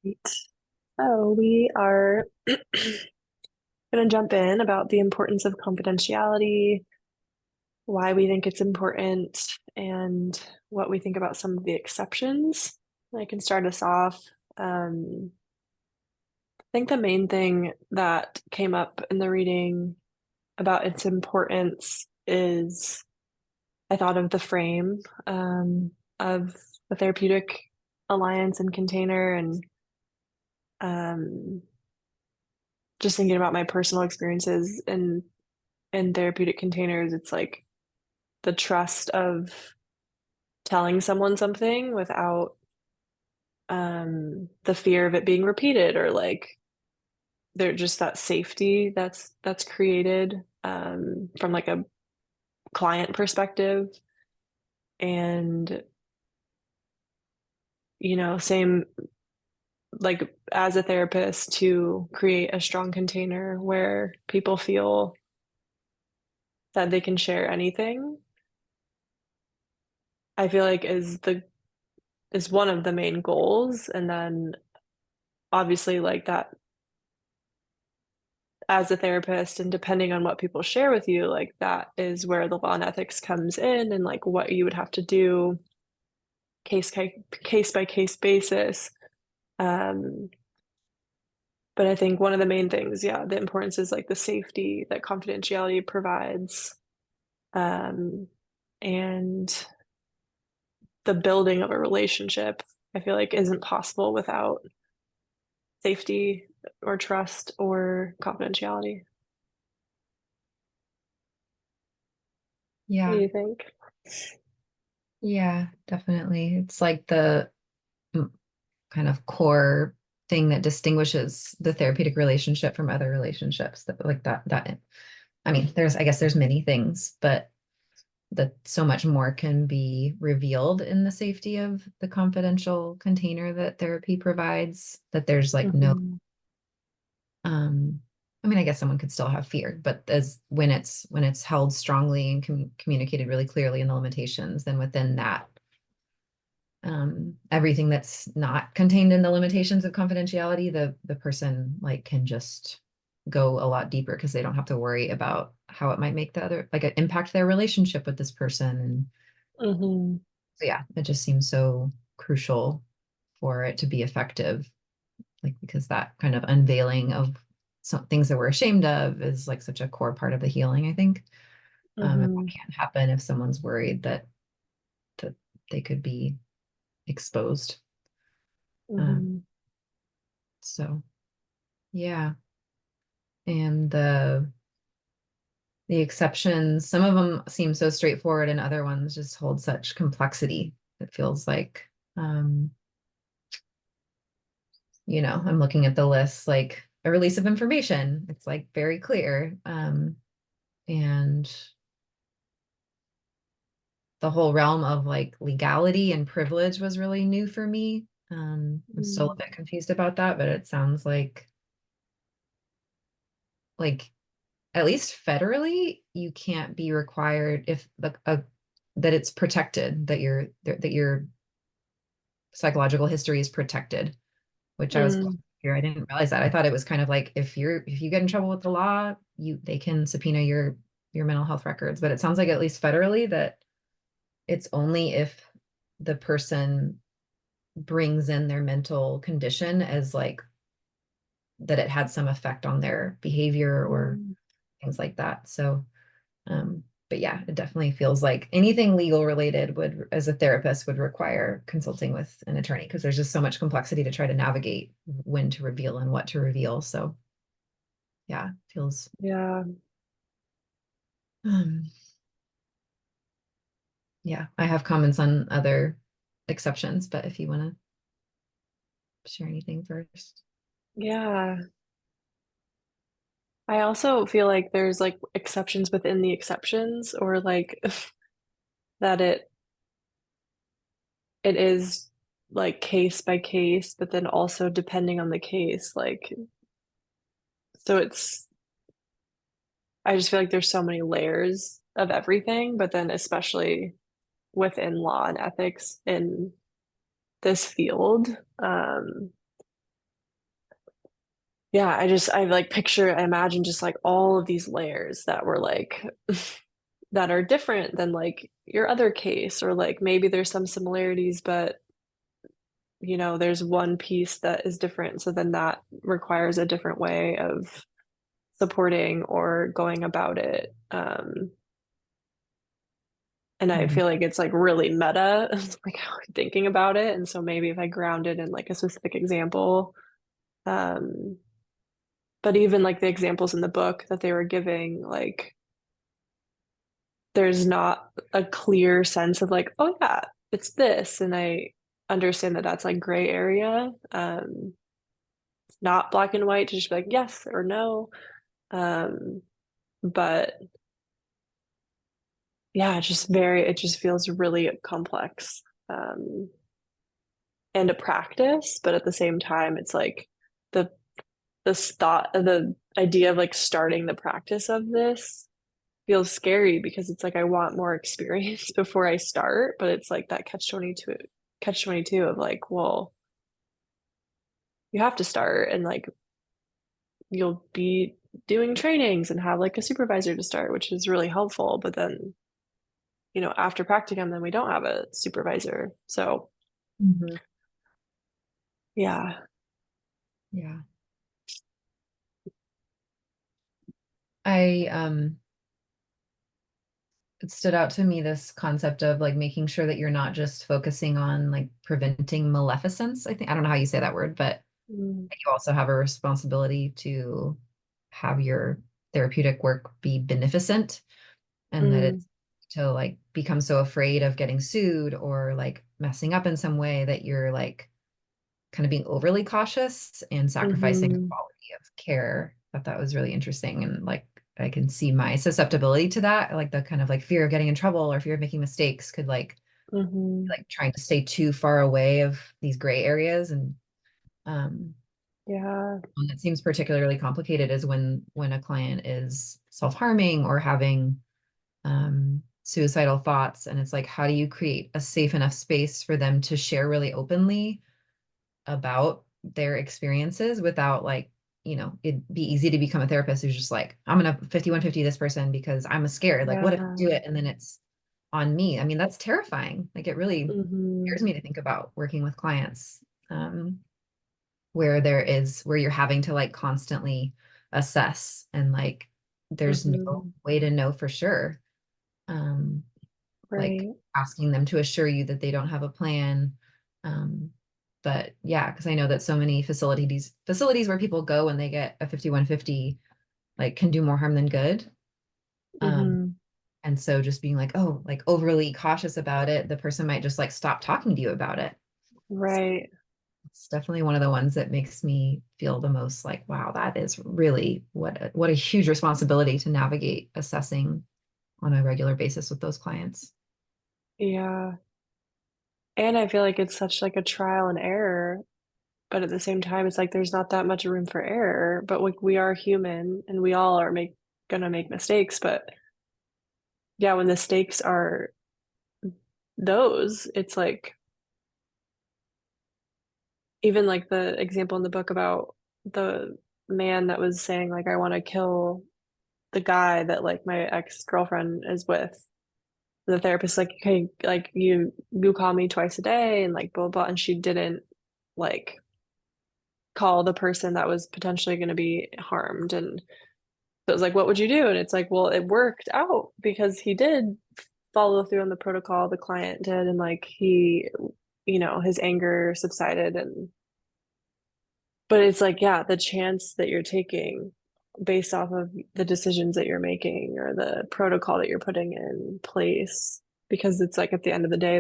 Right. So we are going to jump in about the importance of confidentiality, why we think it's important, and what we think about some of the exceptions. I can start us off. I think the main thing that came up in the reading about its importance is I thought of the frame of the therapeutic alliance and container, and um, just thinking about my personal experiences in therapeutic containers, it's like the trust of telling someone something without the fear of it being repeated, or like they're just that safety that's created from like a client perspective. And same, like as a therapist, to create a strong container where people feel that they can share anything, I feel like is one of the main goals. And then obviously, like that, as a therapist, and depending on what people share with you, like that is where the law and ethics comes in, and like what you would have to do case by case basis. um but I think one of the main things, yeah, the importance is like the safety that confidentiality provides, um and the building of a relationship, I feel like, isn't possible without safety or trust or confidentiality. What do Yeah, you think? yeah, definitely. It's like the mm, kind of core thing that distinguishes the therapeutic relationship from other relationships. That like that I mean, I guess there's many things, but that so much more can be revealed in the safety of the confidential container that therapy provides, that there's like no Hmm. um I mean, I guess someone could still have fear, but as when it's held strongly and communicated really clearly in the limitations, then within that everything that's not contained in the limitations of confidentiality, the person like can just go a lot deeper because they don't have to worry about how it might make the other like impact their relationship with this person. And Hmm. so yeah, it just seems so crucial for it to be effective, like because that kind of unveiling of some things that we're ashamed of is like such a core part of the healing, I think. And that Hmm. can't happen if someone's worried that they could be exposed. um, Hmm. so yeah. And the exceptions, some of them seem so straightforward and other ones just hold such complexity. It feels like I'm looking at the list, like a release of information. It's like very clear. And the whole realm of like legality and privilege was really new for me. I'm still a bit confused about that, but it sounds like at least federally, you can't be required if that it's protected, that your psychological history is protected, which I was Hmm. here. I didn't realize that. I thought it was kind of like if you get in trouble with the law, they can subpoena your mental health records. But it sounds like at least federally that it's only if the person brings in their mental condition as like that it had some effect on their behavior or Hmm. things like that. So but yeah, it definitely feels like anything legal related would, as a therapist, would require consulting with an attorney because there's just so much complexity to try to navigate when to reveal and what to reveal. So yeah, feels Yeah. um, yeah. I have comments on other exceptions, but if you want to share anything first. Yeah. I also feel like there's like exceptions within the exceptions, or like that it is like case by case, but then also depending on the case, like so I just feel like there's so many layers of everything, but then especially within law and ethics in this field. Um, yeah, I like picture, I imagine just like all of these layers that were like that are different than like your other case, or like maybe there's some similarities, but there's one piece that is different. So then that requires a different way of supporting or going about it. And I Mhm. feel like it's like really meta, like how I'm thinking about it. And so maybe if I ground it in like a specific example, um, but even like the examples in the book that they were giving, like there's not a clear sense of like, oh yeah, it's this. And I understand that that's like gray area. Not black and white to just be like yes or no. Um, but yeah, it just feels really complex. And a practice, but at the same time, it's like the the idea of like starting the practice of this feels scary because it's like I want more experience before I start, but it's like that catch 22 of like, well, you have to start and like you'll be doing trainings and have like a supervisor to start, which is really helpful. But then, after practicum, then we don't have a supervisor. So Mhm. yeah. Yeah. I it stood out to me this concept of like making sure that you're not just focusing on like preventing maleficence. I don't know how you say that word, but Mm, you also have a responsibility to have your therapeutic work be beneficent, and that mm, it's to like become so afraid of getting sued or like messing up in some way that you're like kind of being overly cautious and sacrificing the hmm quality of care. I thought that was really interesting. And like, I can see my susceptibility to that, like the kind of like fear of getting in trouble or fear of making mistakes could hmm like trying to stay too far away of these gray areas. And um, Yeah. one that seems particularly complicated is when a client is self-harming or having suicidal thoughts. And it's like, how do you create a safe enough space for them to share really openly about their experiences without like, it'd be easy to become a therapist who's just like, I'm gonna 5150 this person because I'm scared. Like, what if I Yeah. do it and then it's on me? I mean, that's terrifying. Like it really scares hmm me to think about working with clients where you're having to like constantly assess and like there's no hmm way to know for sure. Um, like Right. asking them to assure you that they don't have a plan. Um, but yeah, because I know that so many facilities where people go when they get a 5150 like can do more harm than good. Um, hmm and so just being like, oh, like overly cautious about it, the person might just like stop talking to you about it. Right. It's definitely one of the ones that makes me feel the most like, wow, that is really what a huge responsibility to navigate assessing on a regular basis with those clients. Yeah. And I feel like it's such like a trial and error, but at the same time, it's like there's not that much room for error. But like we are human and we all are gonna make mistakes. But yeah, when the stakes are those, it's like even like the example in the book about the man that was saying like I want to kill the guy that like my ex-girlfriend is with. The therapist like, okay, like you call me twice a day and like blah blah, and she didn't like call the person that was potentially going to be harmed. And so it was like, what would you do? And it's like, well, it worked out because he did follow through on the protocol, the client did, and like his anger subsided. And but it's like, yeah, the chance that you're taking based off of the decisions that you're making or the protocol that you're putting in place, because it's like at the end of the day,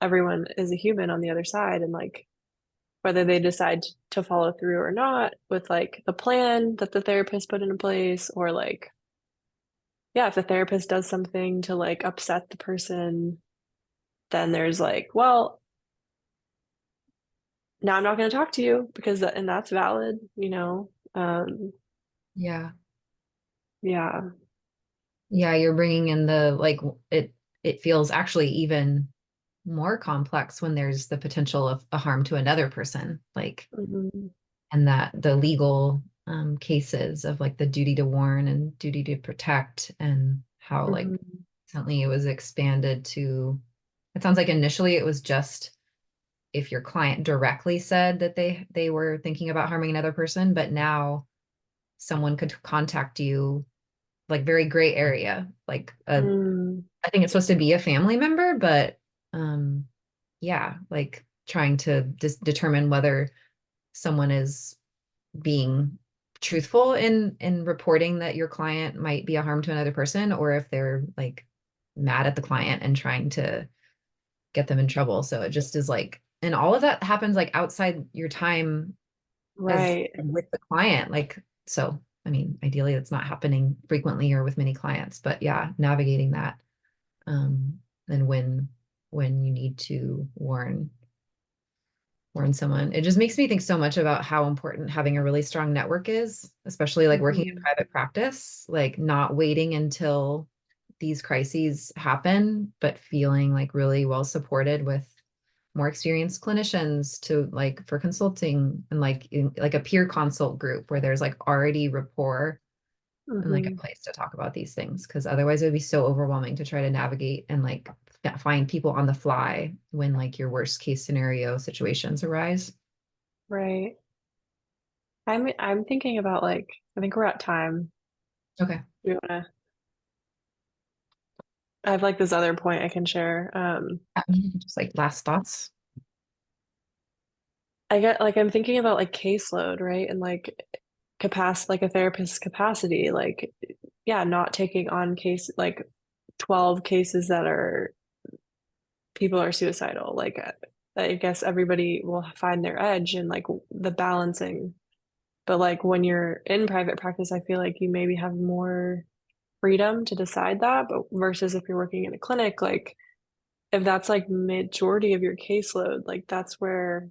everyone is a human on the other side, and like whether they decide to follow through or not with like the plan that the therapist put into place, or like, yeah, if the therapist does something to like upset the person, then there's like, well, now I'm not going to talk to you because and that's valid. Yeah. Yeah. Yeah, you're bringing in the like it feels actually even more complex when there's the potential of a harm to another person, like hmm and that the legal cases of like the duty to warn and duty to protect, and how like Mhm. recently it was expanded to, it sounds like initially it was just if your client directly said that they were thinking about harming another person, but now someone could contact you, like very gray area, like Mm. I think it's supposed to be a family member, but um yeah, like trying to determine whether someone is being truthful in reporting that your client might be a harm to another person, or if they're like mad at the client and trying to get them in trouble. So it just is like, and all of that happens like outside your time as Right. with the client. Like, so I mean, ideally it's not happening frequently or with many clients, but yeah, navigating that. Um, and when you need to warn someone. It just makes me think so much about how important having a really strong network is, especially like working in Mhm. private practice, like not waiting until these crises happen, but feeling like really well supported with more experienced clinicians to like for consulting, and like like a peer consult group where there's like already rapport and like a Mhm. place to talk about these things, because otherwise it would be so overwhelming to try to navigate and like find people on the fly when like your worst case scenario situations arise. Right. I'm thinking about like I think we're at time. Okay. Do you wanna I have like this other point I can share. Just like last thoughts. I get like I'm thinking about like caseload, right? And like capacity, like a therapist's capacity, like yeah, not taking on case like 12 cases that are people are suicidal. Like I guess everybody will find their edge and like the balancing. But like when you're in private practice, I feel like you maybe have more freedom to decide that. But versus if you're working in a clinic, like if that's like majority of your caseload, like that's where,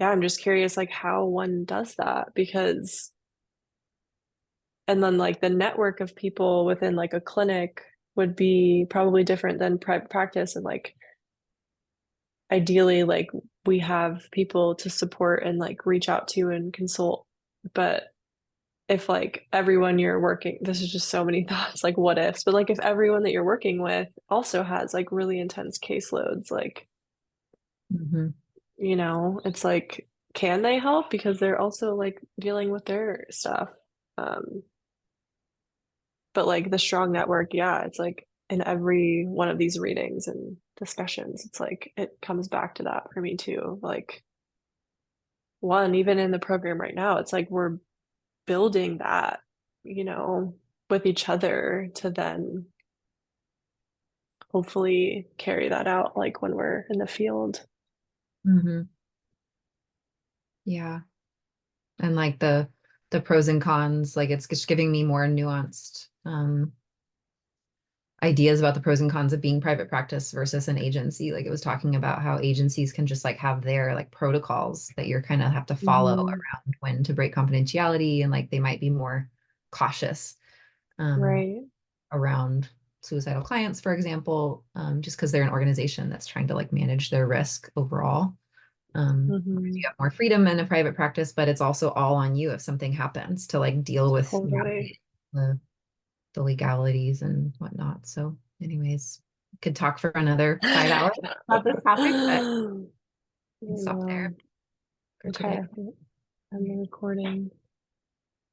yeah, I'm just curious like how one does that because, and then like the network of people within like a clinic would be probably different than private practice. And like ideally, like we have people to support and like reach out to and consult. But if like everyone you're working, this is just so many thoughts, like what ifs, but like if everyone that you're working with also has like really intense caseloads, like, Mhm. it's like, can they help? Because they're also like dealing with their stuff. Um, but like the strong network, yeah, it's like in every one of these readings and discussions, it's like it comes back to that for me too. Like one, even in the program right now, it's like we're building that, you know, with each other to then hopefully carry that out like when we're in the field. Mhm. Yeah. And like the pros and cons, like it's just giving me more nuanced ideas about the pros and cons of being private practice versus an agency. Like it was talking about how agencies can just like have their like protocols that you're kind of have to follow Hmm. around when to break confidentiality, and like they might be more cautious um, Right. around suicidal clients, for example, just because they're an organization that's trying to like manage their risk overall. Whereas you Hmm. have more freedom in a private practice, but it's also all on you if something happens to like deal with Totally. navigating the legalities and whatnot. So, anyways, could talk for another 5 hours about this topic, but we can stop there No. for Okay. today. I'm recording.